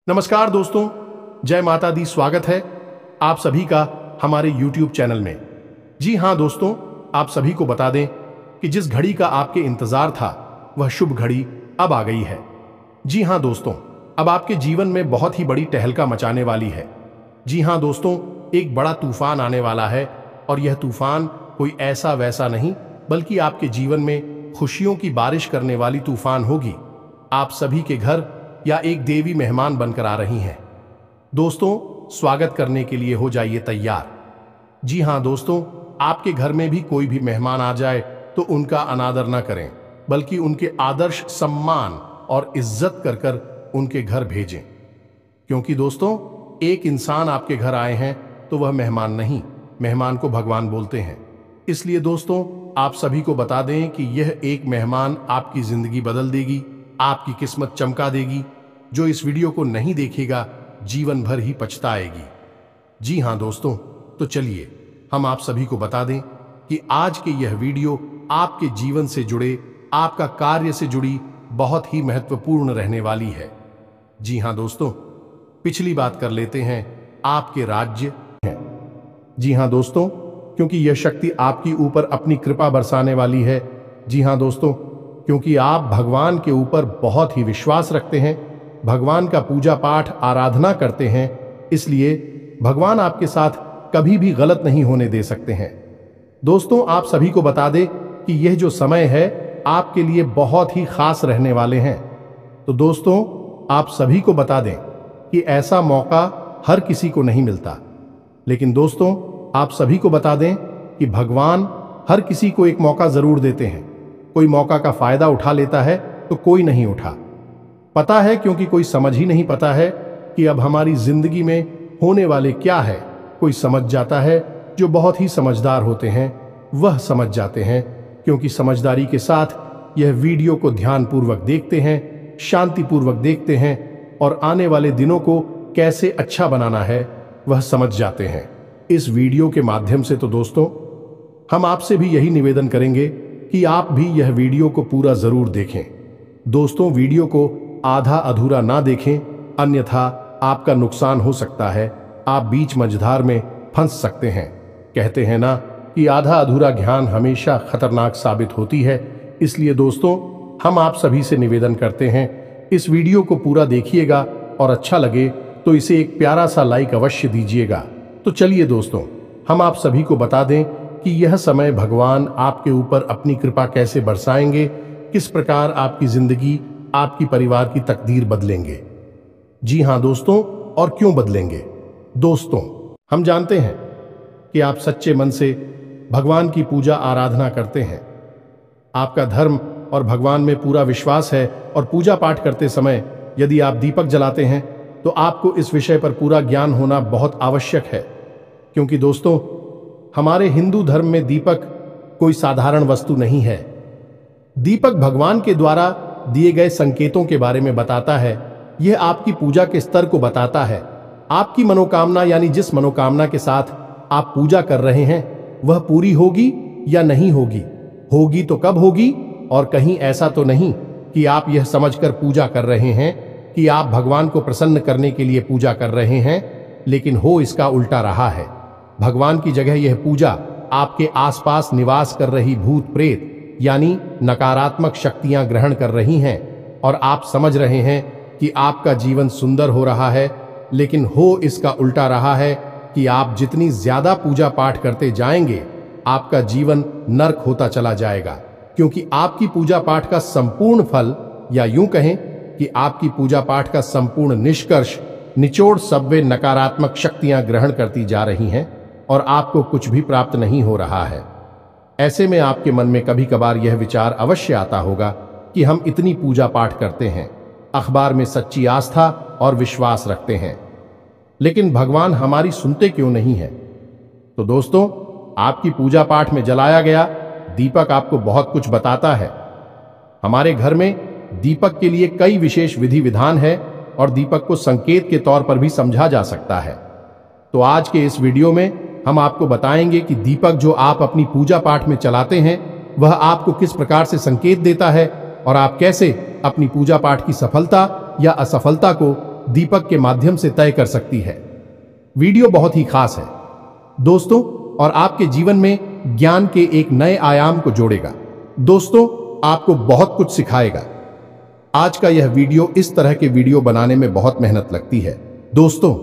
नमस्कार दोस्तों, जय माता दी। स्वागत है आप सभी का हमारे YouTube चैनल में। जी हाँ दोस्तों, आप सभी को बता दें कि जिस घड़ी का आपके इंतजार था वह शुभ घड़ी अब आ गई है। जी हाँ दोस्तों, अब आपके जीवन में बहुत ही बड़ी तहलका मचाने वाली है। जी हाँ दोस्तों, एक बड़ा तूफान आने वाला है और यह तूफान कोई ऐसा वैसा नहीं बल्कि आपके जीवन में खुशियों की बारिश करने वाली तूफान होगी। आप सभी के घर या एक देवी मेहमान बनकर आ रही हैं। दोस्तों, स्वागत करने के लिए हो जाइए तैयार। जी हाँ दोस्तों, आपके घर में भी कोई भी मेहमान आ जाए तो उनका अनादर न करें बल्कि उनके आदर्श सम्मान और इज्जत कर कर उनके घर भेजें। क्योंकि दोस्तों, एक इंसान आपके घर आए हैं तो वह मेहमान नहीं, मेहमान को भगवान बोलते हैं। इसलिए दोस्तों, आप सभी को बता दें कि यह एक मेहमान आपकी जिंदगी बदल देगी, आपकी किस्मत चमका देगी। जो इस वीडियो को नहीं देखेगा जीवन भर ही पछताएगी। जी हाँ दोस्तों, तो चलिए हम आप सभी को बता दें कि आज के यह वीडियो आपके जीवन से जुड़े, आपका कार्य से जुड़ी बहुत ही महत्वपूर्ण रहने वाली है। जी हाँ दोस्तों, पिछली बात कर लेते हैं आपके राज्य है। जी हाँ दोस्तों, क्योंकि यह शक्ति आपकी ऊपर अपनी कृपा बरसाने वाली है। जी हाँ दोस्तों, क्योंकि आप भगवान के ऊपर बहुत ही विश्वास रखते हैं, भगवान का पूजा पाठ आराधना करते हैं, इसलिए भगवान आपके साथ कभी भी गलत नहीं होने दे सकते हैं। दोस्तों, आप सभी को बता दें कि यह जो समय है आपके लिए बहुत ही खास रहने वाले हैं। तो दोस्तों, आप सभी को बता दें कि ऐसा मौका हर किसी को नहीं मिलता। लेकिन दोस्तों, आप सभी को बता दें कि भगवान हर किसी को एक मौका जरूर देते हैं। कोई मौका का फायदा उठा लेता है तो कोई नहीं उठा। पता है, क्योंकि कोई समझ ही नहीं पता है कि अब हमारी जिंदगी में होने वाले क्या है। कोई समझ जाता है, जो बहुत ही समझदार होते हैं वह समझ जाते हैं, क्योंकि समझदारी के साथ यह वीडियो को ध्यानपूर्वक देखते हैं, शांतिपूर्वक देखते हैं और आने वाले दिनों को कैसे अच्छा बनाना है वह समझ जाते हैं। इस वीडियो के माध्यम से तो दोस्तों, हम आपसे भी यही निवेदन करेंगे कि आप भी यह वीडियो को पूरा जरूर देखें। दोस्तों, वीडियो को आधा अधूरा ना देखें, अन्यथा आपका नुकसान हो सकता है। आप बीच मझधार में फंस सकते हैं। कहते हैं ना कि आधा अधूरा ज्ञान हमेशा खतरनाक साबित होती है। इसलिए दोस्तों, हम आप सभी से निवेदन करते हैं, इस वीडियो को पूरा देखिएगा और अच्छा लगे तो इसे एक प्यारा सा लाइक अवश्य दीजिएगा। तो चलिए दोस्तों, हम आप सभी को बता दें कि यह समय भगवान आपके ऊपर अपनी कृपा कैसे बरसाएंगे, किस प्रकार आपकी जिंदगी, आपकी परिवार की तकदीर बदलेंगे। जी हाँ दोस्तों, और क्यों बदलेंगे। दोस्तों, हम जानते हैं कि आप सच्चे मन से भगवान की पूजा आराधना करते हैं। आपका धर्म और भगवान में पूरा विश्वास है और पूजा पाठ करते समय यदि आप दीपक जलाते हैं तो आपको इस विषय पर पूरा ज्ञान होना बहुत आवश्यक है। क्योंकि दोस्तों, हमारे हिंदू धर्म में दीपक कोई साधारण वस्तु नहीं है। दीपक भगवान के द्वारा दिए गए संकेतों के बारे में बताता है। यह आपकी पूजा के स्तर को बताता है। आपकी मनोकामना, यानी जिस मनोकामना के साथ आप पूजा कर रहे हैं वह पूरी होगी या नहीं होगी। होगी तो कब होगी, और कहीं ऐसा तो नहीं कि आप यह समझकर पूजा कर रहे हैं कि आप भगवान को प्रसन्न करने के लिए पूजा कर रहे हैं, लेकिन हो इसका उल्टा रहा है। भगवान की जगह यह पूजा आपके आसपास निवास कर रही भूत प्रेत यानी नकारात्मक शक्तियां ग्रहण कर रही हैं, और आप समझ रहे हैं कि आपका जीवन सुंदर हो रहा है, लेकिन हो इसका उल्टा रहा है कि आप जितनी ज्यादा पूजा पाठ करते जाएंगे आपका जीवन नर्क होता चला जाएगा। क्योंकि आपकी पूजा पाठ का संपूर्ण फल, या यूं कहें कि आपकी पूजा पाठ का संपूर्ण निष्कर्ष, निचोड़ सब वे नकारात्मक शक्तियां ग्रहण करती जा रही हैं और आपको कुछ भी प्राप्त नहीं हो रहा है। ऐसे में आपके मन में कभी कभार यह विचार अवश्य आता होगा कि हम इतनी पूजा पाठ करते हैं, अखबार में सच्ची आस्था और विश्वास रखते हैं, लेकिन भगवान हमारी सुनते क्यों नहीं है। तो दोस्तों, आपकी पूजा पाठ में जलाया गया दीपक आपको बहुत कुछ बताता है। हमारे घर में दीपक के लिए कई विशेष विधि विधान है और दीपक को संकेत के तौर पर भी समझा जा सकता है। तो आज के इस वीडियो में हम आपको बताएंगे कि दीपक जो आप अपनी पूजा पाठ में चलाते हैं वह आपको किस प्रकार से संकेत देता है और आप कैसे अपनी पूजा पाठ की सफलता या असफलता को दीपक के माध्यम से तय कर सकती है। वीडियो बहुत ही खास है दोस्तों, और आपके जीवन में ज्ञान के एक नए आयाम को जोड़ेगा। दोस्तों, आपको बहुत कुछ सिखाएगा। आज का यह वीडियो, इस तरह के वीडियो बनाने में बहुत मेहनत लगती है दोस्तों।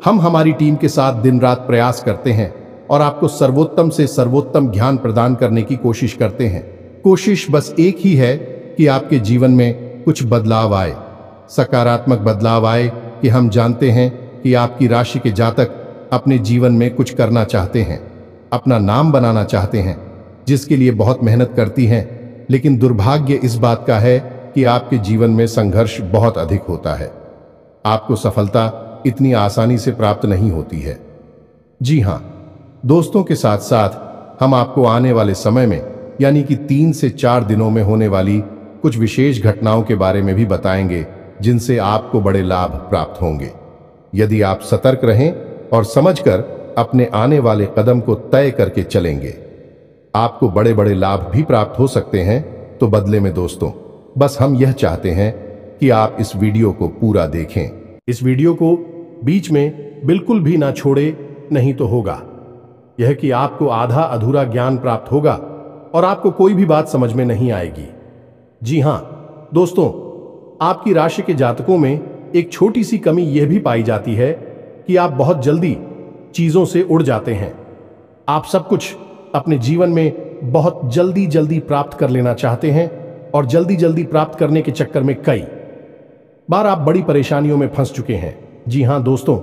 हम हमारी टीम के साथ दिन रात प्रयास करते हैं और आपको सर्वोत्तम से सर्वोत्तम ज्ञान प्रदान करने की कोशिश करते हैं। कोशिश बस एक ही है कि आपके जीवन में कुछ बदलाव आए, सकारात्मक बदलाव आए। कि हम जानते हैं कि आपकी राशि के जातक अपने जीवन में कुछ करना चाहते हैं, अपना नाम बनाना चाहते हैं, जिसके लिए बहुत मेहनत करती हैं। लेकिन दुर्भाग्य इस बात का है कि आपके जीवन में संघर्ष बहुत अधिक होता है। आपको सफलता इतनी आसानी से प्राप्त नहीं होती है। जी हां दोस्तों, के साथ साथ हम आपको आने वाले समय में, यानी कि 3 से 4 दिनों में होने वाली कुछ विशेष घटनाओं के बारे में भी बताएंगे, जिनसे आपको बड़े लाभ प्राप्त होंगे। यदि आप सतर्क रहें और समझकर अपने आने वाले कदम को तय करके चलेंगे, आपको बड़े बड़े लाभ भी प्राप्त हो सकते हैं। तो बदले में दोस्तों, बस हम यह चाहते हैं कि आप इस वीडियो को पूरा देखें। इस वीडियो को बीच में बिल्कुल भी ना छोड़े, नहीं तो होगा यह कि आपको आधा अधूरा ज्ञान प्राप्त होगा और आपको कोई भी बात समझ में नहीं आएगी। जी हां दोस्तों, आपकी राशि के जातकों में एक छोटी सी कमी यह भी पाई जाती है कि आप बहुत जल्दी चीजों से उड़ जाते हैं। आप सब कुछ अपने जीवन में बहुत जल्दी जल्दी प्राप्त कर लेना चाहते हैं और जल्दी जल्दी प्राप्त करने के चक्कर में कई बार आप बड़ी परेशानियों में फंस चुके हैं। जी हां दोस्तों,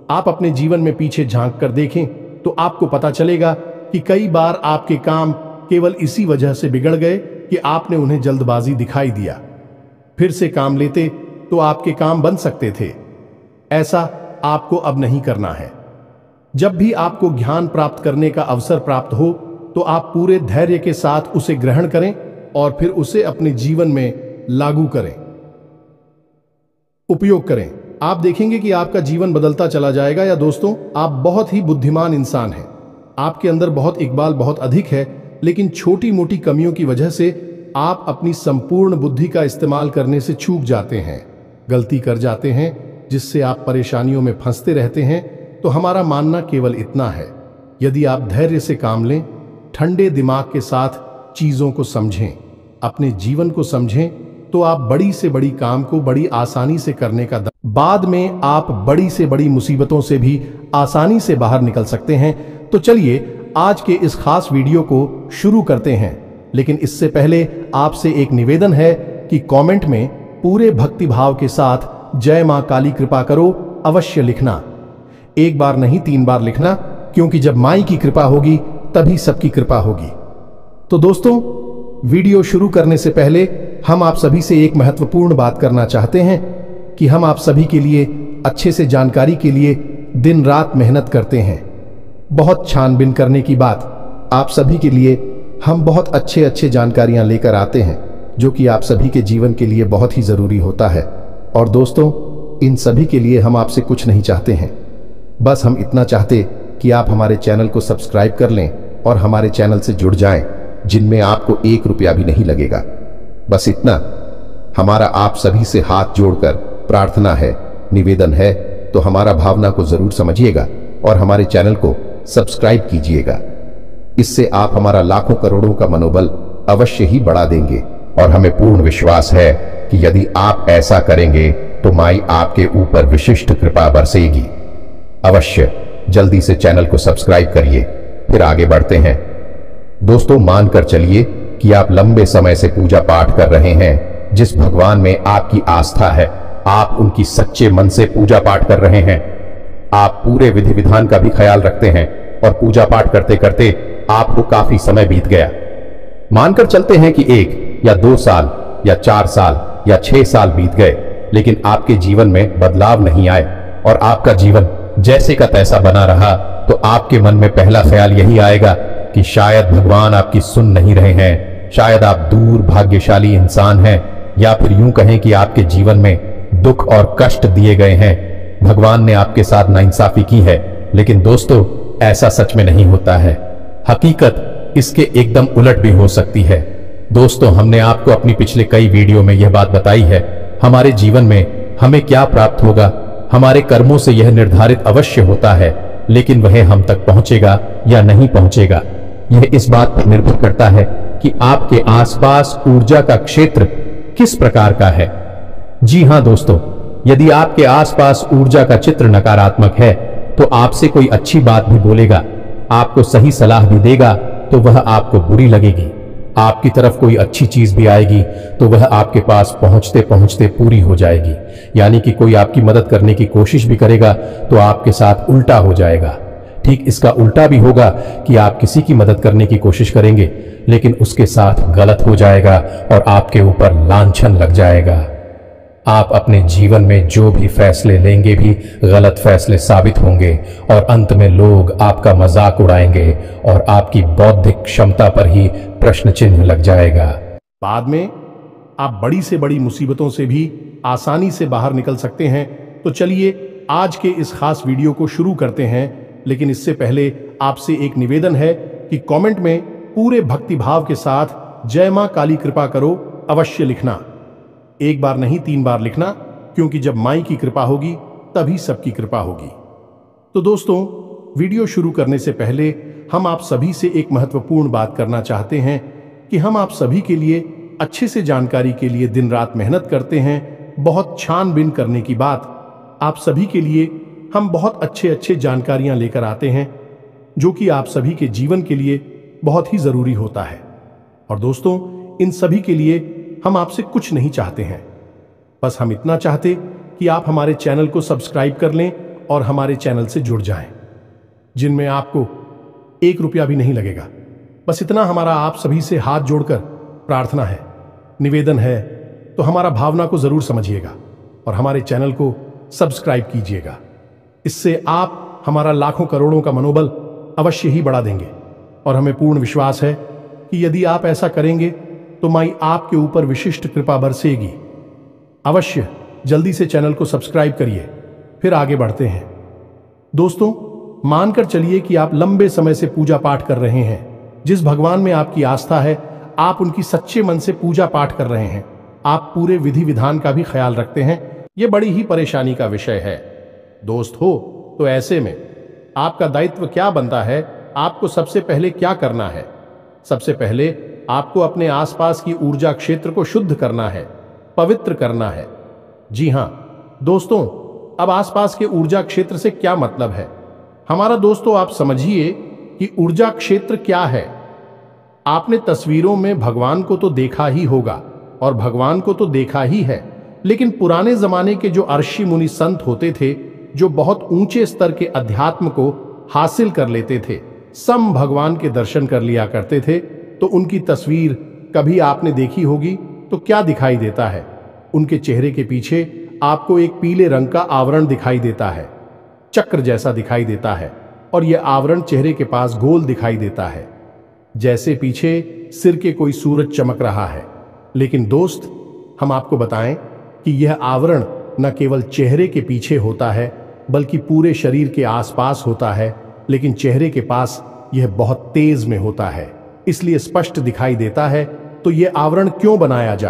आप अपने जीवन में पीछे झांक कर देखें तो आपको पता चलेगा कि कई बार आपके काम केवल इसी वजह से बिगड़ गए कि आपने उन्हें जल्दबाजी दिखाई दिया। फिर से काम लेते तो आपके काम बन सकते थे। ऐसा आपको अब नहीं करना है। जब भी आपको ज्ञान प्राप्त करने का अवसर प्राप्त हो तो आप पूरे धैर्य के साथ उसे ग्रहण करें और फिर उसे अपने जीवन में लागू करें, उपयोग करें। आप देखेंगे कि आपका जीवन बदलता चला जाएगा। या दोस्तों, आप बहुत ही बुद्धिमान इंसान हैं। आपके अंदर बहुत इकबाल बहुत अधिक है, लेकिन छोटी मोटी कमियों की वजह से आप अपनी संपूर्ण बुद्धि का इस्तेमाल करने से चूक जाते हैं, गलती कर जाते हैं, जिससे आप परेशानियों में फंसते रहते हैं। तो हमारा मानना केवल इतना है, यदि आप धैर्य से काम लें, ठंडे दिमाग के साथ चीजों को समझें, अपने जीवन को समझें, तो आप बड़ी से बड़ी काम को बड़ी आसानी से करने का बाद में आप बड़ी से बड़ी मुसीबतों से भी आसानी से बाहर निकल सकते हैं। तो चलिए आज के इस खास वीडियो को शुरू करते हैं। लेकिन इससे पहले आपसे एक निवेदन है कि कमेंट में पूरे भक्ति भाव के साथ जय मां काली कृपा करो अवश्य लिखना। एक बार नहीं 3 बार लिखना, क्योंकि जब माई की कृपा होगी तभी सबकी कृपा होगी। तो दोस्तों, वीडियो शुरू करने से पहले हम आप सभी से एक महत्वपूर्ण बात करना चाहते हैं कि हम आप सभी के लिए अच्छे से जानकारी के लिए दिन रात मेहनत करते हैं। बहुत छानबीन करने की बात, आप सभी के लिए हम बहुत अच्छे जानकारियां लेकर आते हैं, जो कि आप सभी के जीवन के लिए बहुत ही जरूरी होता है। और दोस्तों, इन सभी के लिए हम आपसे कुछ नहीं चाहते हैं, बस हम इतना चाहते कि आप हमारे चैनल को सब्सक्राइब कर लें और हमारे चैनल से जुड़ जाएं, जिनमें आपको 1 रुपया भी नहीं लगेगा। बस इतना हमारा आप सभी से हाथ जोड़कर प्रार्थना है, निवेदन है। तो हमारा भावना को जरूर समझिएगा और हमारे चैनल को सब्सक्राइब कीजिएगा। इससे आप हमारा लाखों करोड़ों का मनोबल अवश्य ही बढ़ा देंगे। और हमें पूर्ण विश्वास है कि यदि आप ऐसा करेंगे तो माई आपके ऊपर विशिष्ट कृपा बरसेगी। अवश्य जल्दी से चैनल को सब्सक्राइब करिए। फिर आगे बढ़ते हैं। दोस्तों, मानकर चलिए कि आप लंबे समय से पूजा पाठ कर रहे हैं। जिस भगवान में आपकी आस्था है, आप उनकी सच्चे मन से पूजा पाठ कर रहे हैं। आप पूरे विधि विधान का भी ख्याल रखते हैं और पूजा पाठ करते करते आपको काफी समय बीत गया। मानकर चलते हैं कि 1 या 2 साल या 4 साल या 6 साल बीत गए, लेकिन आपके जीवन में बदलाव नहीं आए और आपका जीवन जैसे का तैसा बना रहा, तो आपके मन में पहला ख्याल यही आएगा कि शायद भगवान आपकी सुन नहीं रहे हैं, शायद आप दूर भाग्यशाली इंसान हैं, या फिर यूं कहें कि आपके जीवन में दुख और कष्ट दिए गए हैं, भगवान ने आपके साथ नाइंसाफी की है। लेकिन दोस्तों, ऐसा सच में नहीं होता है। हकीकत इसके एकदम उलट भी हो सकती है। दोस्तों, हमने आपको अपनी पिछले कई वीडियो में यह बात बताई है, हमारे जीवन में हमें क्या प्राप्त होगा, हमारे कर्मों से यह निर्धारित अवश्य होता है, लेकिन वह हम तक पहुंचेगा या नहीं पहुंचेगा, यह इस बात पर निर्भर करता है कि आपके आसपास ऊर्जा का क्षेत्र किस प्रकार का है। जी हां दोस्तों, यदि आपके आसपास ऊर्जा का चित्र नकारात्मक है तो आपसे कोई अच्छी बात भी बोलेगा, आपको सही सलाह भी देगा तो वह आपको बुरी लगेगी। आपकी तरफ कोई अच्छी चीज भी आएगी तो वह आपके पास पहुंचते पहुंचते पूरी हो जाएगी। यानी कि कोई आपकी मदद करने की कोशिश भी करेगा तो आपके साथ उल्टा हो जाएगा। ठीक इसका उल्टा भी होगा कि आप किसी की मदद करने की कोशिश करेंगे लेकिन उसके साथ गलत हो जाएगा और आपके ऊपर लांछन लग जाएगा। आप अपने जीवन में जो भी फैसले लेंगे भी गलत फैसले साबित होंगे और अंत में लोग आपका मजाक उड़ाएंगे और आपकी बौद्धिक क्षमता पर ही प्रश्न चिन्ह लग जाएगा। बाद में आप बड़ी से बड़ी मुसीबतों से भी आसानी से बाहर निकल सकते हैं। तो चलिए आज के इस खास वीडियो को शुरू करते हैं, लेकिन इससे पहले आपसे एक निवेदन है कि कमेंट में पूरे भक्तिभाव के साथ जय मां काली कृपा करो अवश्य लिखना। एक बार नहीं 3 बार लिखना, क्योंकि जब माई की कृपा होगी तभी सबकी कृपा होगी। तो दोस्तों, वीडियो शुरू करने से पहले हम आप सभी से एक महत्वपूर्ण बात करना चाहते हैं कि हम आप सभी के लिए अच्छे से जानकारी के लिए दिन रात मेहनत करते हैं। बहुत छानबीन करने की बात, आप सभी के लिए हम बहुत अच्छे जानकारियां लेकर आते हैं जो कि आप सभी के जीवन के लिए बहुत ही जरूरी होता है। और दोस्तों, इन सभी के लिए हम आपसे कुछ नहीं चाहते हैं, बस हम इतना चाहते कि आप हमारे चैनल को सब्सक्राइब कर लें और हमारे चैनल से जुड़ जाएं, जिनमें आपको 1 रुपया भी नहीं लगेगा। बस इतना हमारा आप सभी से हाथ जोड़कर प्रार्थना है, निवेदन है। तो हमारा भावना को जरूर समझिएगा और हमारे चैनल को सब्सक्राइब कीजिएगा। इससे आप हमारा लाखों करोड़ों का मनोबल अवश्य ही बढ़ा देंगे और हमें पूर्ण विश्वास है कि यदि आप ऐसा करेंगे तो माई आपके ऊपर विशिष्ट कृपा बरसेगी। अवश्य जल्दी से चैनल को सब्सक्राइब करिए, फिर आगे बढ़ते हैं। दोस्तों, मानकर चलिए कि आप लंबे समय से पूजा पाठ कर रहे हैं। जिस भगवान में आपकी आस्था है, आप उनकी सच्चे मन से पूजा पाठ कर रहे हैं। आप पूरे विधि विधान का भी ख्याल रखते हैं। यह बड़ी ही परेशानी का विषय है दोस्त हो। तो ऐसे में आपका दायित्व क्या बनता है? आपको सबसे पहले क्या करना है? सबसे पहले आपको अपने आसपास की ऊर्जा क्षेत्र को शुद्ध करना है, पवित्र करना है। जी हां दोस्तों, अब आसपास के ऊर्जा क्षेत्र से क्या मतलब है हमारा? दोस्तों, आप समझिए कि ऊर्जा क्षेत्र क्या है। आपने तस्वीरों में भगवान को तो देखा ही होगा और भगवान को तो देखा ही है, लेकिन पुराने जमाने के जो ऋषि मुनि संत होते थे, जो बहुत ऊंचे स्तर के अध्यात्म को हासिल कर लेते थे, सम भगवान के दर्शन कर लिया करते थे, तो उनकी तस्वीर कभी आपने देखी होगी तो क्या दिखाई देता है? उनके चेहरे के पीछे आपको एक पीले रंग का आवरण दिखाई देता है, चक्र जैसा दिखाई देता है, और यह आवरण चेहरे के पास गोल दिखाई देता है, जैसे पीछे सिर के कोई सूरज चमक रहा है। लेकिन दोस्त, हम आपको बताएं कि यह आवरण न केवल चेहरे के पीछे होता है बल्कि पूरे शरीर के आसपास होता है, लेकिन चेहरे के पास यह बहुत तेज में होता है, इसलिए स्पष्ट दिखाई देता है। तो यह आवरण क्यों बनाया जा?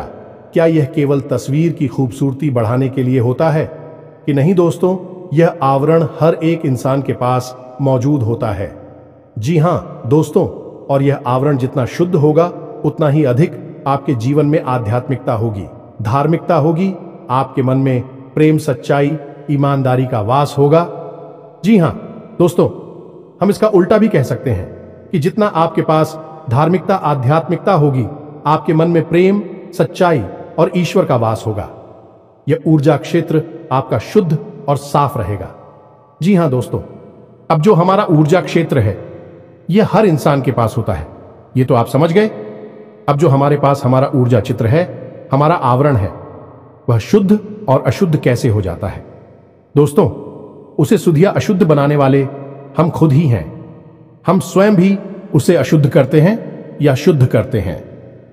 क्या यह केवल तस्वीर की खूबसूरती बढ़ाने के लिए होता है कि नहीं? दोस्तों, यह आवरण हर एक इंसान के पास मौजूद होता है। जी हां दोस्तों, और यह आवरण जितना शुद्ध होगा उतना ही अधिक आपके जीवन में आध्यात्मिकता होगी, धार्मिकता होगी, आपके मन में प्रेम, सच्चाई, ईमानदारी का वास होगा। जी हां दोस्तों, हम इसका उल्टा भी कह सकते हैं कि जितना आपके पास धार्मिकता, आध्यात्मिकता होगी, आपके मन में प्रेम, सच्चाई और ईश्वर का वास होगा। यह ऊर्जा क्षेत्र आपका शुद्ध और साफ रहेगा। जी हां दोस्तों, अब जो हमारा ऊर्जा क्षेत्र है यह हर इंसान के पास होता है, ये तो आप समझ गए। अब जो हमारे पास हमारा ऊर्जा चित्र है, हमारा आवरण है, वह शुद्ध और अशुद्ध कैसे हो जाता है? दोस्तों, उसे शुद्ध या अशुद्ध बनाने वाले हम खुद ही हैं। हम स्वयं भी उसे अशुद्ध करते हैं या शुद्ध करते हैं।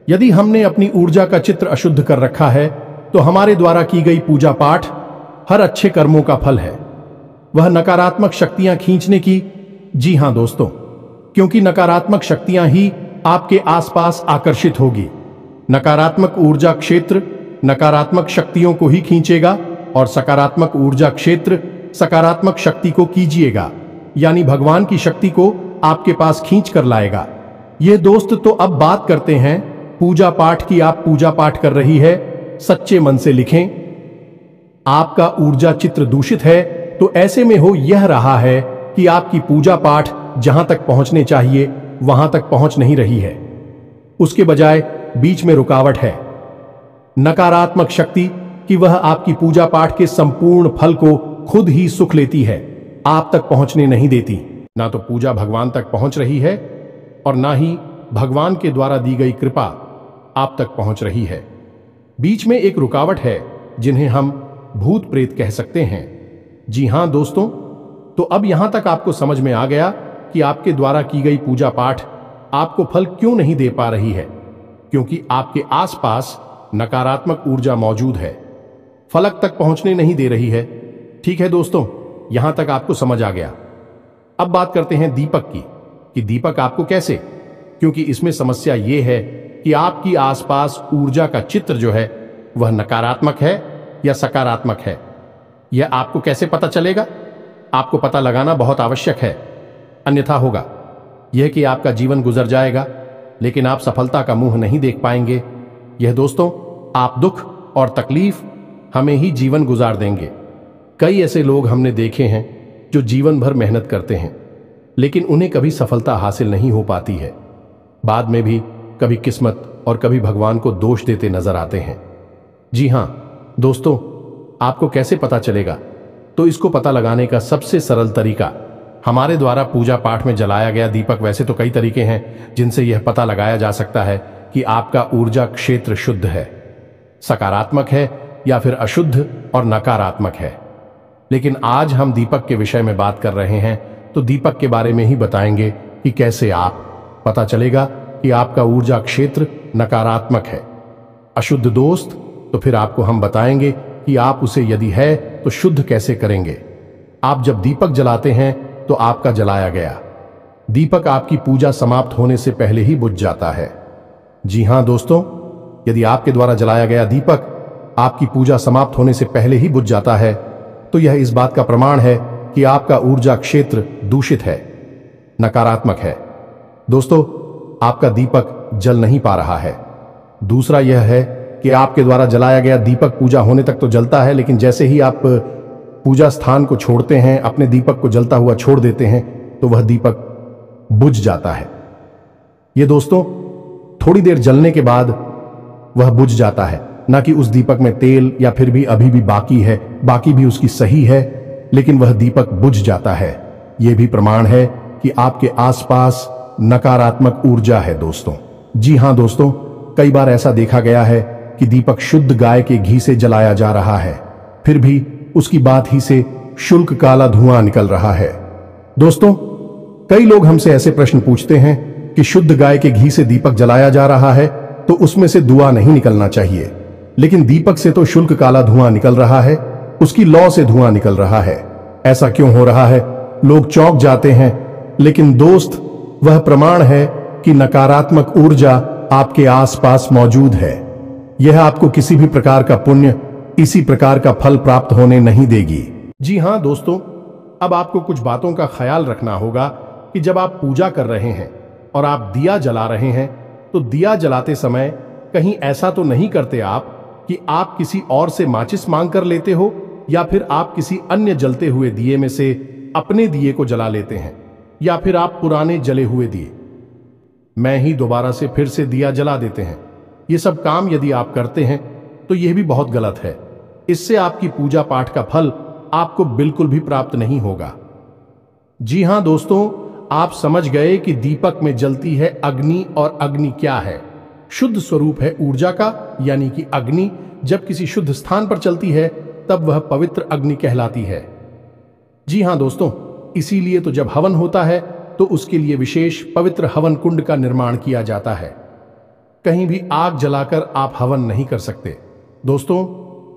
यदि हमने अपनी ऊर्जा का चित्र अशुद्ध कर रखा है तो हमारे द्वारा की गई पूजा पाठ हर अच्छे कर्मों का फल है, वह नकारात्मक शक्तियां खींचने की। जी हां दोस्तों, क्योंकि नकारात्मक शक्तियां ही आपके आसपास आकर्षित होगी। नकारात्मक ऊर्जा क्षेत्र नकारात्मक शक्तियों को ही खींचेगा और सकारात्मक ऊर्जा क्षेत्र सकारात्मक शक्ति को कीजिएगा, यानी भगवान की शक्ति को आपके पास खींच कर लाएगा। ये दोस्त, तो अब बात करते हैं पूजा पाठ की। आप पूजा पाठ कर रही है, सच्चे मन से लिखें। आपका ऊर्जा चित्र दूषित है, तो ऐसे में हो यह रहा है कि आपकी पूजा पाठ जहां तक पहुंचने चाहिए वहां तक पहुंच नहीं रही है, उसके बजाय बीच में रुकावट है। नकारात्मक शक्ति कि वह आपकी पूजा पाठ के संपूर्ण फल को खुद ही सुख लेती है, आप तक पहुंचने नहीं देती। ना तो पूजा भगवान तक पहुंच रही है और ना ही भगवान के द्वारा दी गई कृपा आप तक पहुंच रही है। बीच में एक रुकावट है, जिन्हें हम भूत प्रेत कह सकते हैं। जी हां दोस्तों, तो अब यहां तक आपको समझ में आ गया कि आपके द्वारा की गई पूजा पाठ आपको फल क्यों नहीं दे पा रही है, क्योंकि आपके आसपास नकारात्मक ऊर्जा मौजूद है, फलक तक पहुंचने नहीं दे रही है। ठीक है दोस्तों, यहां तक आपको समझ आ गया। अब बात करते हैं दीपक की, कि दीपक आपको कैसे, क्योंकि इसमें समस्या यह है कि आपकी आसपास ऊर्जा का चित्र जो है वह नकारात्मक है या सकारात्मक है। यह आपको कैसे पता चलेगा? आपको पता लगाना बहुत आवश्यक है, अन्यथा होगा यह कि आपका जीवन गुजर जाएगा, लेकिन आप सफलता का मुंह नहीं देख पाएंगे। यह दोस्तों, आप दुख और तकलीफ हमें ही जीवन गुजार देंगे। कई ऐसे लोग हमने देखे हैं जो जीवन भर मेहनत करते हैं, लेकिन उन्हें कभी सफलता हासिल नहीं हो पाती है। बाद में भी कभी किस्मत और कभी भगवान को दोष देते नजर आते हैं। जी हां दोस्तों, आपको कैसे पता चलेगा? तो इसको पता लगाने का सबसे सरल तरीका, हमारे द्वारा पूजा पाठ में जलाया गया दीपक। वैसे तो कई तरीके हैं जिनसे यह पता लगाया जा सकता है कि आपका ऊर्जा क्षेत्र शुद्ध है, सकारात्मक है या फिर अशुद्ध और नकारात्मक है। लेकिन आज हम दीपक के विषय में बात कर रहे हैं, तो दीपक के बारे में ही बताएंगे कि कैसे आप पता चलेगा कि आपका ऊर्जा क्षेत्र नकारात्मक है, अशुद्ध दोस्त। तो फिर आपको हम बताएंगे कि आप उसे यदि है तो शुद्ध कैसे करेंगे। आप जब दीपक जलाते हैं तो आपका जलाया गया दीपक आपकी पूजा समाप्त होने से पहले ही बुझ जाता है। जी हां दोस्तों, यदि आपके द्वारा जलाया गया दीपक आपकी पूजा समाप्त होने से पहले ही बुझ जाता है, तो यह इस बात का प्रमाण है कि आपका ऊर्जा क्षेत्र दूषित है, नकारात्मक है। दोस्तों, आपका दीपक जल नहीं पा रहा है। दूसरा यह है कि आपके द्वारा जलाया गया दीपक पूजा होने तक तो जलता है, लेकिन जैसे ही आप पूजा स्थान को छोड़ते हैं, अपने दीपक को जलता हुआ छोड़ देते हैं, तो वह दीपक बुझ जाता है। यह दोस्तों, थोड़ी देर जलने के बाद वह बुझ जाता है, ना कि उस दीपक में तेल या फिर भी अभी भी बाकी है, बाकी भी उसकी सही है, लेकिन वह दीपक बुझ जाता है। यह भी प्रमाण है कि आपके आसपास नकारात्मक ऊर्जा है दोस्तों। जी हां दोस्तों, कई बार ऐसा देखा गया है कि दीपक शुद्ध गाय के घी से जलाया जा रहा है, फिर भी उसकी बात ही से शुल्क काला धुआं निकल रहा है। दोस्तों, कई लोग हमसे ऐसे प्रश्न पूछते हैं कि शुद्ध गाय के घी से दीपक जलाया जा रहा है तो उसमें से धुआं नहीं निकलना चाहिए, लेकिन दीपक से तो शुल्क काला धुआं निकल रहा है, उसकी लौ से धुआं निकल रहा है। ऐसा क्यों हो रहा है? लोग चौंक जाते हैं, लेकिन दोस्त, वह प्रमाण है कि नकारात्मक ऊर्जा आपके आसपास मौजूद है। यह आपको किसी भी प्रकार का पुण्य, इसी प्रकार का फल प्राप्त होने नहीं देगी। जी हां दोस्तों, अब आपको कुछ बातों का ख्याल रखना होगा कि जब आप पूजा कर रहे हैं और आप दिया जला रहे हैं, तो दिया जलाते समय कहीं ऐसा तो नहीं करते आप कि आप किसी और से माचिस मांग कर लेते हो, या फिर आप किसी अन्य जलते हुए दिए में से अपने दिए को जला लेते हैं, या फिर आप पुराने जले हुए दिए मैं ही दोबारा से फिर से दिया जला देते हैं। ये सब काम यदि आप करते हैं तो यह भी बहुत गलत है। इससे आपकी पूजा पाठ का फल आपको बिल्कुल भी प्राप्त नहीं होगा। जी हां दोस्तों, आप समझ गए कि दीपक में जलती है अग्नि, और अग्नि क्या है? शुद्ध स्वरूप है ऊर्जा का, यानी कि अग्नि जब किसी शुद्ध स्थान पर चलती है तब वह पवित्र अग्नि कहलाती है। जी हां दोस्तों, इसीलिए तो जब हवन होता है तो उसके लिए विशेष पवित्र हवन कुंड का निर्माण किया जाता है। कहीं भी आग जलाकर आप हवन नहीं कर सकते दोस्तों,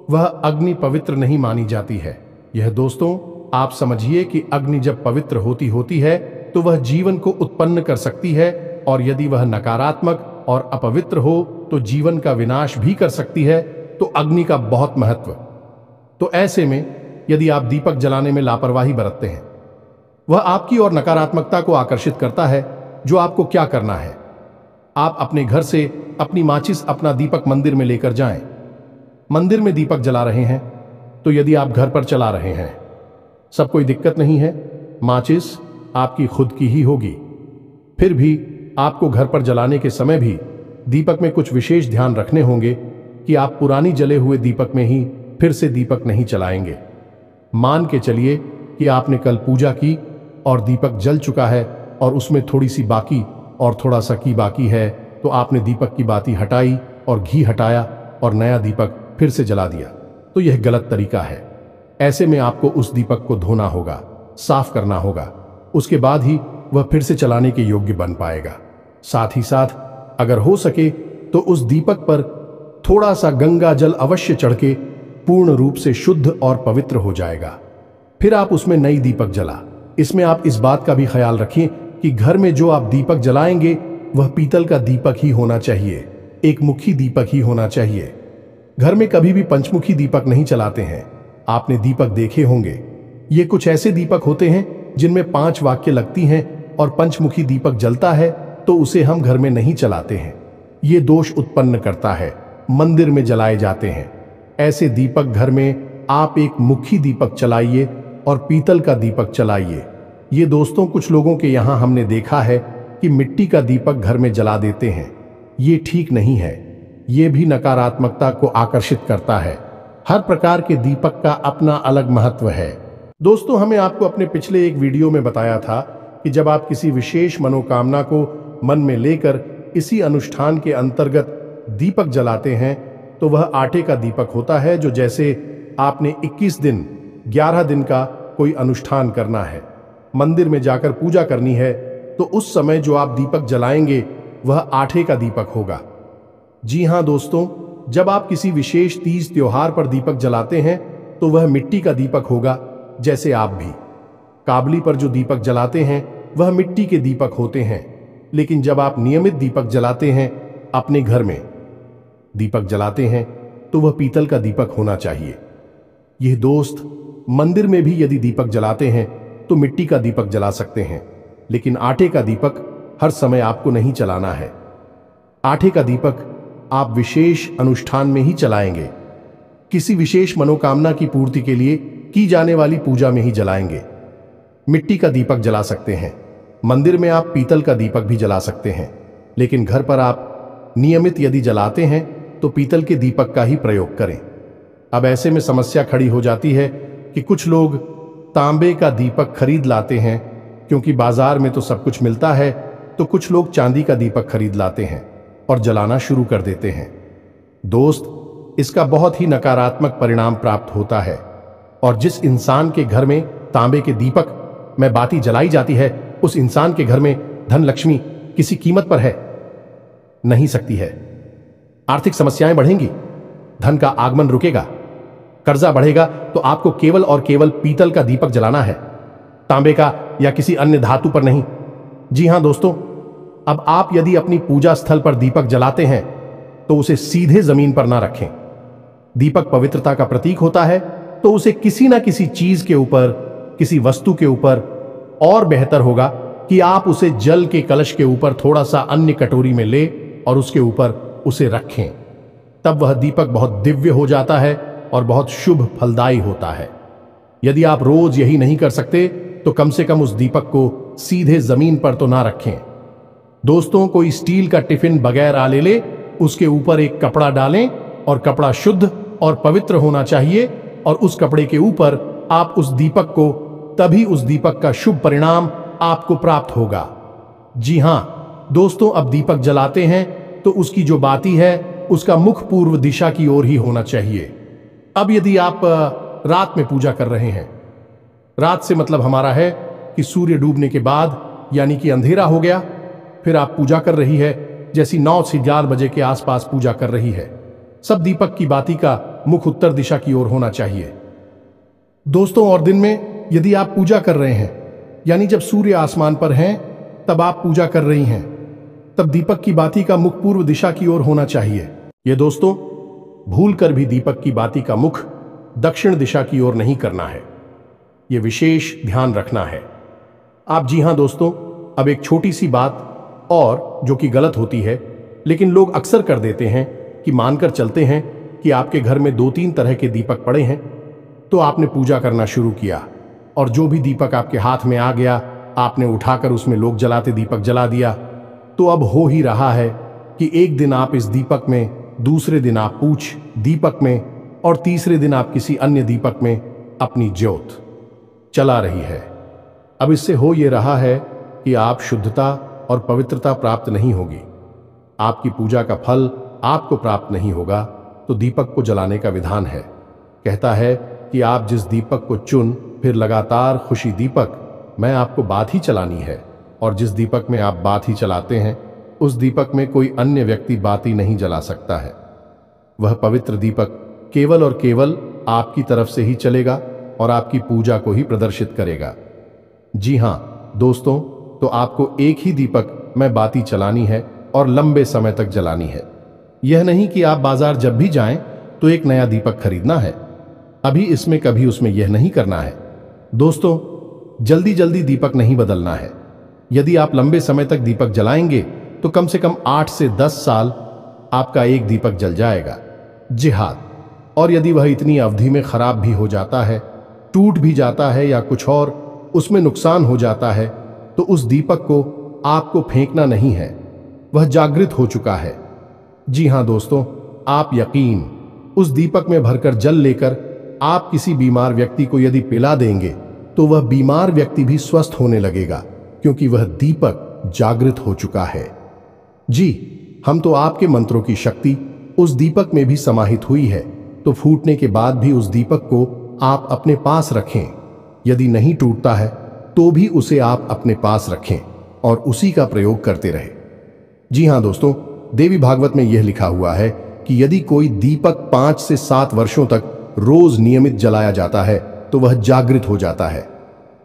वह अग्नि पवित्र नहीं मानी जाती है। यह दोस्तों, आप समझिए कि अग्नि जब पवित्र होती है तो वह जीवन को उत्पन्न कर सकती है, और यदि वह नकारात्मक और अपवित्र हो तो जीवन का विनाश भी कर सकती है। तो अग्नि का बहुत महत्व। तो ऐसे में यदि आप दीपक जलाने में लापरवाही बरतते हैं, वह आपकी ओर नकारात्मकता को आकर्षित करता है। जो आपको क्या करना है, आप अपने घर से अपनी माचिस, अपना दीपक मंदिर में लेकर जाएं। मंदिर में दीपक जला रहे हैं तो यदि आप घर पर चला रहे हैं, सब कोई दिक्कत नहीं है, माचिस आपकी खुद की ही होगी। फिर भी आपको घर पर जलाने के समय भी दीपक में कुछ विशेष ध्यान रखने होंगे कि आप पुरानी जले हुए दीपक में ही फिर से दीपक नहीं चलाएंगे। मान के चलिए कि आपने कल पूजा की और दीपक जल चुका है और उसमें थोड़ी सी बाकी और थोड़ा सा की बाकी है, तो आपने दीपक की बाती हटाई और घी हटाया और नया दीपक फिर से जला दिया, तो यह गलत तरीका है। ऐसे में आपको उस दीपक को धोना होगा, साफ करना होगा, उसके बाद ही वह फिर से चलाने के योग्य बन पाएगा। साथ ही साथ अगर हो सके तो उस दीपक पर थोड़ा सा गंगा जल अवश्य चढ़ के पूर्ण रूप से शुद्ध और पवित्र हो जाएगा। फिर आप उसमें नई दीपक जला। इसमें आप इस बात का भी ख्याल रखें कि घर में जो आप दीपक जलाएंगे वह पीतल का दीपक ही होना चाहिए, एक मुखी दीपक ही होना चाहिए। घर में कभी भी पंचमुखी दीपक नहीं चलाते हैं। आपने दीपक देखे होंगे, ये कुछ ऐसे दीपक होते हैं जिनमें 5 वाक्य लगती हैं और पंचमुखी दीपक जलता है, तो उसे हम घर में नहीं चलाते हैं। ये दोष उत्पन्न करता है, मंदिर में जलाए जाते हैं। ऐसे दीपक घर में आप एक मुखी दीपक चलाइए और पीतल का दीपक चलाइए। ये दोस्तों कुछ लोगों के यहाँ हमने देखा है कि मिट्टी का दीपक घर में जला देते हैं। ये ठीक नहीं है, ये भी नकारात्मकता को आकर्षित करता है। हर प्रकार के दीपक का अपना अलग महत्व है। दोस्तों, हमें आपको अपने पिछले एक वीडियो में बताया था कि जब आप किसी विशेष मनोकामना को मन में लेकर इसी अनुष्ठान के अंतर्गत दीपक जलाते हैं तो वह आटे का दीपक होता है। जो जैसे आपने 21 दिन 11 दिन का कोई अनुष्ठान करना है, मंदिर में जाकर पूजा करनी है, तो उस समय जो आप दीपक जलाएंगे वह आटे का दीपक होगा। जी हाँ दोस्तों, जब आप किसी विशेष तीज त्योहार पर दीपक जलाते हैं तो वह मिट्टी का दीपक होगा। जैसे आप भी काबली पर जो दीपक जलाते हैं वह मिट्टी के दीपक होते हैं। लेकिन जब आप नियमित दीपक जलाते हैं, अपने घर में दीपक जलाते हैं, तो वह पीतल का दीपक होना चाहिए। यह दोस्त, मंदिर में भी यदि दीपक जलाते हैं तो मिट्टी का दीपक जला सकते हैं, लेकिन आटे का दीपक हर समय आपको नहीं चलाना है। आटे का दीपक आप विशेष अनुष्ठान में ही चलाएंगे, किसी विशेष मनोकामना की पूर्ति के लिए की जाने वाली पूजा में ही जलाएंगे। मिट्टी का दीपक जला सकते हैं, मंदिर में आप पीतल का दीपक भी जला सकते हैं, लेकिन घर पर आप नियमित यदि जलाते हैं तो पीतल के दीपक का ही प्रयोग करें। अब ऐसे में समस्या खड़ी हो जाती है कि कुछ लोग तांबे का दीपक खरीद लाते हैं, क्योंकि बाजार में तो सब कुछ मिलता है, तो कुछ लोग चांदी का दीपक खरीद लाते हैं और जलाना शुरू कर देते हैं। दोस्त, इसका बहुत ही नकारात्मक परिणाम प्राप्त होता है। और जिस इंसान के घर में तांबे के दीपक में बाती जलाई जाती है, उस इंसान के घर में धन लक्ष्मी किसी कीमत पर है नहीं सकती है। आर्थिक समस्याएं बढ़ेंगी, धन का आगमन रुकेगा, कर्जा बढ़ेगा। तो आपको केवल और केवल पीतल का दीपक जलाना है, तांबे का या किसी अन्य धातु पर नहीं। जी हां दोस्तों, अब आप यदि अपनी पूजा स्थल पर दीपक जलाते हैं तो उसे सीधे जमीन पर ना रखें। दीपक पवित्रता का प्रतीक होता है, तो उसे किसी ना किसी चीज के ऊपर, किसी वस्तु के ऊपर, और बेहतर होगा कि आप उसे जल के कलश के ऊपर थोड़ा सा अन्य कटोरी में ले और उसके ऊपर उसे रखें। तब वह दीपक बहुत दिव्य हो जाता है और बहुत शुभ फलदायी होता है। यदि आप रोज यही नहीं कर सकते तो कम से कम उस दीपक को सीधे जमीन पर तो ना रखें। दोस्तों, कोई स्टील का टिफिन बगैर आले ले, उसके ऊपर एक कपड़ा डालें और कपड़ा शुद्ध और पवित्र होना चाहिए, और उस कपड़े के ऊपर आप उस दीपक को, तभी उस दीपक का शुभ परिणाम आपको प्राप्त होगा। जी हां दोस्तों, अब दीपक जलाते हैं तो उसकी जो बाती है उसका मुख पूर्व दिशा की ओर ही होना चाहिए। अब यदि आप रात में पूजा कर रहे हैं, रात से मतलब हमारा है कि सूर्य डूबने के बाद, यानी कि अंधेरा हो गया, फिर आप पूजा कर रही है, जैसी 9 से 11 बजे के आसपास पूजा कर रही है, सब दीपक की बाती का मुख उत्तर दिशा की ओर होना चाहिए। दोस्तों, और दिन में यदि आप पूजा कर रहे हैं, यानी जब सूर्य आसमान पर हैं, तब आप पूजा कर रही हैं, तब दीपक की बाती का मुख पूर्व दिशा की ओर होना चाहिए। ये दोस्तों, भूल कर भी दीपक की बाती का मुख दक्षिण दिशा की ओर नहीं करना है। यह विशेष ध्यान रखना है। आप जी हां दोस्तों, अब एक छोटी सी बात और जो कि गलत होती है, लेकिन लोग अक्सर कर देते हैं कि मानकर चलते हैं कि आपके घर में 2-3 तरह के दीपक पड़े हैं, तो आपने पूजा करना शुरू किया और जो भी दीपक आपके हाथ में आ गया आपने उठाकर उसमें लोग जलाते दीपक जला दिया। तो अब हो ही रहा है कि एक दिन आप इस दीपक में, दूसरे दिन आप पूछ दीपक में और तीसरे दिन आप किसी अन्य दीपक में अपनी ज्योत चला रही है। अब इससे हो ये रहा है कि आप शुद्धता और पवित्रता प्राप्त नहीं होगी, आपकी पूजा का फल आपको प्राप्त नहीं होगा। तो दीपक को जलाने का विधान है, कहता है कि आप जिस दीपक को चुन फिर लगातार खुशी दीपक मैं आपको बात ही चलानी है, और जिस दीपक में आप बात ही चलाते हैं उस दीपक में कोई अन्य व्यक्ति बाती नहीं जला सकता है। वह पवित्र दीपक केवल और केवल आपकी तरफ से ही चलेगा और आपकी पूजा को ही प्रदर्शित करेगा। जी हां दोस्तों, तो आपको एक ही दीपक में बाती चलानी है और लंबे समय तक जलानी है। यह नहीं कि आप बाजार जब भी जाएं तो एक नया दीपक खरीदना है, अभी इसमें कभी उसमें यह नहीं करना है। दोस्तों, जल्दी जल्दी दीपक नहीं बदलना है। यदि आप लंबे समय तक दीपक जलाएंगे तो कम से कम 8 से 10 साल आपका एक दीपक जल जाएगा। जिहाद, और यदि वह इतनी अवधि में खराब भी हो जाता है, टूट भी जाता है या कुछ और उसमें नुकसान हो जाता है, तो उस दीपक को आपको फेंकना नहीं है, वह जागृत हो चुका है। जी हां दोस्तों, आप यकीन उस दीपक में भरकर जल लेकर आप किसी बीमार व्यक्ति को यदि पिला देंगे तो वह बीमार व्यक्ति भी स्वस्थ होने लगेगा, क्योंकि वह दीपक जागृत हो चुका है। जी, हम तो आपके मंत्रों की शक्ति उस दीपक में भी समाहित हुई है, तो फूटने के बाद भी उस दीपक को आप अपने पास रखें। यदि नहीं टूटता है तो भी उसे आप अपने पास रखें और उसी का प्रयोग करते रहें। जी हां दोस्तों, देवी भागवत में यह लिखा हुआ है कि यदि कोई दीपक 5 से 7 वर्षों तक रोज नियमित जलाया जाता है तो वह जागृत हो जाता है,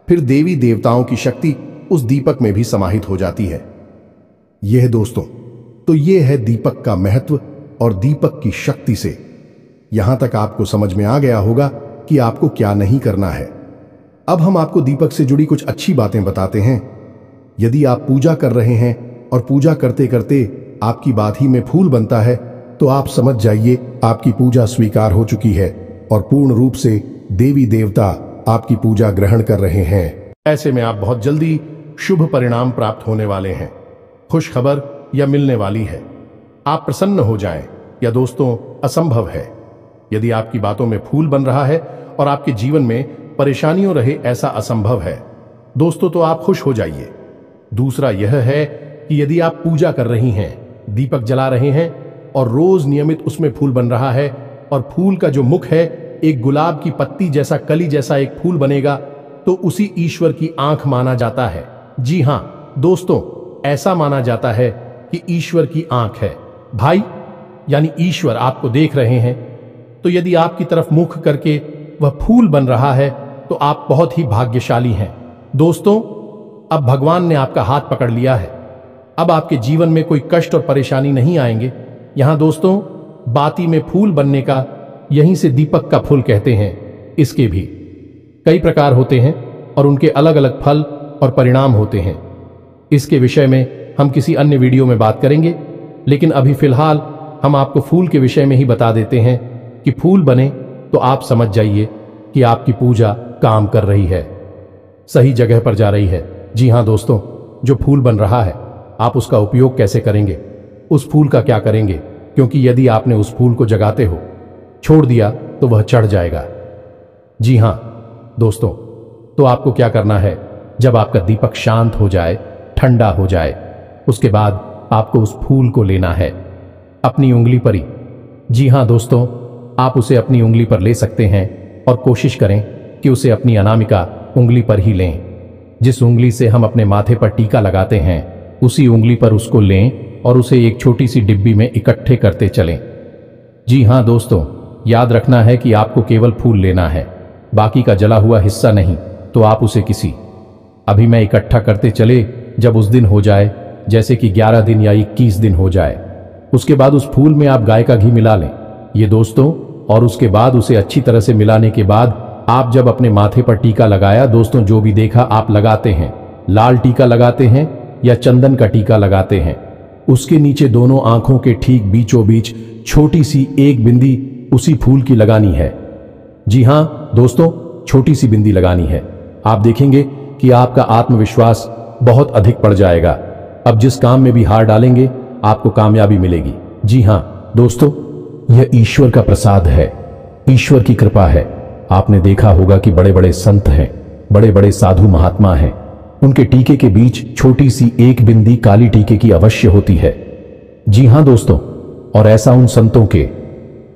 फिर देवी देवताओं की शक्ति उस दीपक में भी समाहित हो जाती है। यह दोस्तों, तो यह है दीपक का महत्व और दीपक की शक्ति से। यहां तक आपको समझ में आ गया होगा कि आपको क्या नहीं करना है। अब हम आपको दीपक से जुड़ी कुछ अच्छी बातें बताते हैं। यदि आप पूजा कर रहे हैं और पूजा करते करते आपकी बाती में फूल बनता है तो आप समझ जाइए आपकी पूजा स्वीकार हो चुकी है और पूर्ण रूप से देवी देवता आपकी पूजा ग्रहण कर रहे हैं। ऐसे में आप बहुत जल्दी शुभ परिणाम प्राप्त होने वाले हैं। खुश खबर या मिलने वाली है। आप प्रसन्न हो जाएं या दोस्तों असंभव है। यदि आपकी बातों में फूल बन रहा है और आपके जीवन में परेशानियों रहे ऐसा असंभव है दोस्तों, तो आप खुश हो जाइए। दूसरा यह है कि यदि आप पूजा कर रही हैं, दीपक जला रहे हैं और रोज नियमित उसमें फूल बन रहा है और फूल का जो मुख है एक गुलाब की पत्ती जैसा, कली जैसा एक फूल बनेगा, तो उसी ईश्वर की आंख माना जाता है। जी हां दोस्तों, ऐसा माना जाता है कि ईश्वर की आंख है। भाई यानी ईश्वर आपको देख रहे हैं, तो यदि आपकी तरफ मुख करके वह फूल बन रहा है तो आप बहुत ही भाग्यशाली हैं। दोस्तों, अब भगवान ने आपका हाथ पकड़ लिया है। अब आपके जीवन में कोई कष्ट और परेशानी नहीं आएंगे। यहां दोस्तों, बाती में फूल बनने का, यहीं से दीपक का फूल कहते हैं। इसके भी कई प्रकार होते हैं और उनके अलग अलग फल और परिणाम होते हैं। इसके विषय में हम किसी अन्य वीडियो में बात करेंगे, लेकिन अभी फिलहाल हम आपको फूल के विषय में ही बता देते हैं कि फूल बने तो आप समझ जाइए कि आपकी पूजा काम कर रही है, सही जगह पर जा रही है। जी हां दोस्तों, जो फूल बन रहा है आप उसका उपयोग कैसे करेंगे, उस फूल का क्या करेंगे, क्योंकि यदि आपने उस फूल को जगाते हो छोड़ दिया तो वह चढ़ जाएगा। जी हां दोस्तों, तो आपको क्या करना है, जब आपका दीपक शांत हो जाए, ठंडा हो जाए, उसके बाद आपको उस फूल को लेना है अपनी उंगली पर ही। जी हां दोस्तों, आप उसे अपनी उंगली पर ले सकते हैं और कोशिश करें कि उसे अपनी अनामिका उंगली पर ही लें। जिस उंगली से हम अपने माथे पर टीका लगाते हैं उसी उंगली पर उसको लें और उसे एक छोटी सी डिब्बी में इकट्ठे करते चलें। जी हां दोस्तों, याद रखना है कि आपको केवल फूल लेना है, बाकी का जला हुआ हिस्सा नहीं। तो आप उसे किसी अभी मैं इकट्ठा करते चले, जब उस दिन हो जाए, जैसे कि 11 दिन या 21 दिन हो जाए, उसके बाद उस फूल में आप गाय का घी मिला लें। ये दोस्तों और उसके बाद उसे अच्छी तरह से मिलाने के बाद आप जब अपने माथे पर टीका लगाया, दोस्तों जो भी देखा आप लगाते हैं, लाल टीका लगाते हैं या चंदन का टीका लगाते हैं, उसके नीचे दोनों आंखों के ठीक बीचों बीच छोटी सी एक बिंदी उसी फूल की लगानी है। जी हां दोस्तों, छोटी सी बिंदी लगानी है। आप देखेंगे कि आपका आत्मविश्वास बहुत अधिक बढ़ जाएगा। अब जिस काम में भी हार डालेंगे आपको कामयाबी मिलेगी। जी हां दोस्तों, यह ईश्वर का प्रसाद है, ईश्वर की कृपा है। आपने देखा होगा कि बड़े बड़े संत हैं, बड़े बड़े साधु महात्मा हैं, उनके टीके के बीच छोटी सी एक बिंदी काली टीके की अवश्य होती है। जी हां दोस्तों, और ऐसा उन संतों के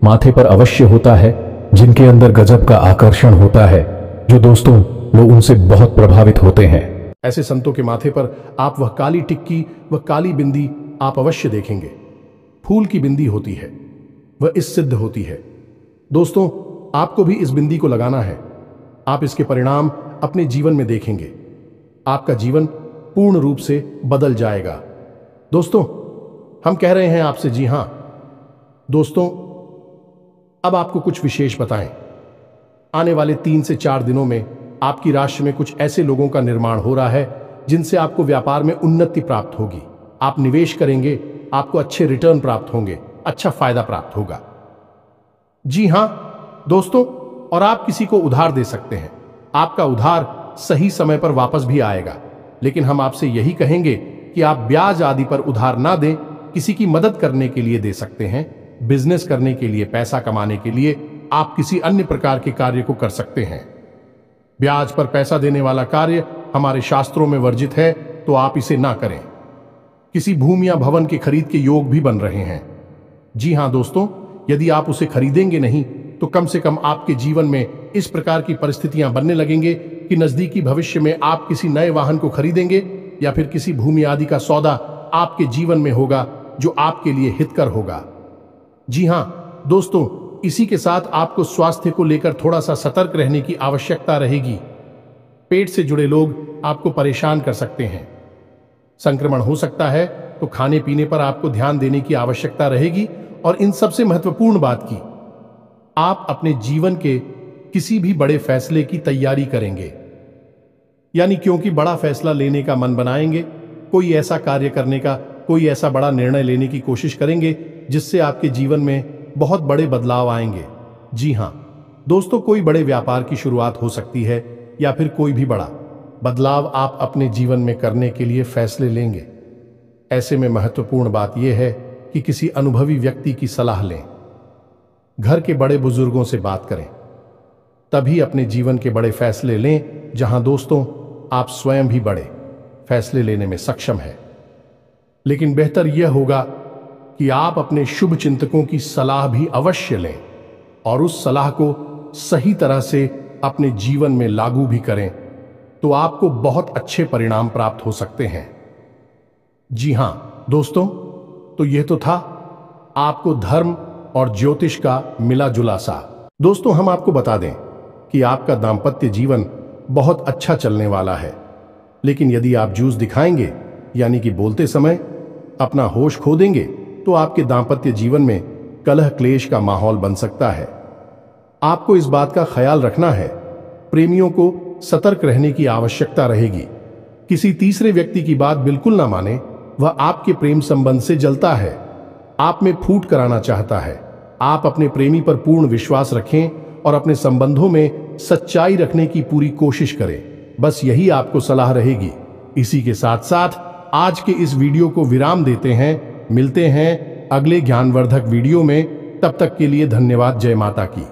माथे पर अवश्य होता है जिनके अंदर गजब का आकर्षण होता है, जो दोस्तों लोग उनसे बहुत प्रभावित होते हैं। ऐसे संतों के माथे पर आप वह काली टिक्की, वह काली बिंदी आप अवश्य देखेंगे। फूल की बिंदी होती है, वह इस सिद्ध होती है। दोस्तों आपको भी इस बिंदी को लगाना है। आप इसके परिणाम अपने जीवन में देखेंगे, आपका जीवन पूर्ण रूप से बदल जाएगा। दोस्तों हम कह रहे हैं आपसे, जी हां दोस्तों, अब आपको कुछ विशेष बताएं। आने वाले 3 से 4 दिनों में आपकी राशि में कुछ ऐसे लोगों का निर्माण हो रहा है जिनसे आपको व्यापार में उन्नति प्राप्त होगी। आप निवेश करेंगे, आपको अच्छे रिटर्न प्राप्त होंगे, अच्छा फायदा प्राप्त होगा। जी हां दोस्तों, और आप किसी को उधार दे सकते हैं। आपका उधार सही समय पर वापस भी आएगा, लेकिन हम आपसे यही कहेंगे कि आप ब्याज आदि पर उधार ना दें। किसी की मदद करने के लिए दे सकते हैं, बिजनेस करने के लिए, पैसा कमाने के लिए आप किसी अन्य प्रकार के कार्य को कर सकते हैं। ब्याज पर पैसा देने वाला कार्य हमारे शास्त्रों में वर्जित है, तो आप इसे ना करें। किसी भूमि या भवन के खरीद के योग भी बन रहे हैं। जी हां दोस्तों, यदि आप उसे खरीदेंगे नहीं तो कम से कम आपके जीवन में इस प्रकार की परिस्थितियां बनने लगेंगे कि नजदीकी भविष्य में आप किसी नए वाहन को खरीदेंगे या फिर किसी भूमि आदि का सौदा आपके जीवन में होगा जो आपके लिए हितकर होगा। जी हां दोस्तों, इसी के साथ आपको स्वास्थ्य को लेकर थोड़ा सा सतर्क रहने की आवश्यकता रहेगी। पेट से जुड़े लोग आपको परेशान कर सकते हैं, संक्रमण हो सकता है, तो खाने पीने पर आपको ध्यान देने की आवश्यकता रहेगी। और इन सबसे महत्वपूर्ण बात की, आप अपने जीवन के किसी भी बड़े फैसले की तैयारी करेंगे, यानी क्योंकि बड़ा फैसला लेने का मन बनाएंगे, कोई ऐसा कार्य करने का, कोई ऐसा बड़ा निर्णय लेने की कोशिश करेंगे जिससे आपके जीवन में बहुत बड़े बदलाव आएंगे। जी हां दोस्तों, कोई बड़े व्यापार की शुरुआत हो सकती है या फिर कोई भी बड़ा बदलाव आप अपने जीवन में करने के लिए फैसले लेंगे। ऐसे में महत्वपूर्ण बात यह है कि किसी अनुभवी व्यक्ति की सलाह लें, घर के बड़े बुजुर्गों से बात करें, तभी अपने जीवन के बड़े फैसले लें। जहां दोस्तों आप स्वयं भी बड़े फैसले लेने में सक्षम हैं। लेकिन बेहतर यह होगा कि आप अपने शुभ चिंतकों की सलाह भी अवश्य लें और उस सलाह को सही तरह से अपने जीवन में लागू भी करें, तो आपको बहुत अच्छे परिणाम प्राप्त हो सकते हैं। जी हां दोस्तों, तो यह तो था आपको धर्म और ज्योतिष का मिला जुला सा। दोस्तों हम आपको बता दें कि आपका दांपत्य जीवन बहुत अच्छा चलने वाला है, लेकिन यदि आप जूझ दिखाएंगे, यानी कि बोलते समय अपना होश खो देंगे, तो आपके दांपत्य जीवन में कलह क्लेश का माहौल बन सकता है। आपको इस बात का ख्याल रखना है, प्रेमियों को सतर्क रहने की आवश्यकता रहेगी। किसी तीसरे व्यक्ति की बात बिल्कुल ना माने, वह आपके प्रेम संबंध से जलता है, आप में फूट कराना चाहता है। आप अपने प्रेमी पर पूर्ण विश्वास रखें और अपने संबंधों में सच्चाई रखने की पूरी कोशिश करें। बस यही आपको सलाह रहेगी। इसी के साथ साथ आज के इस वीडियो को विराम देते हैं। मिलते हैं अगले ज्ञानवर्धक वीडियो में। तब तक के लिए धन्यवाद। जय माता की।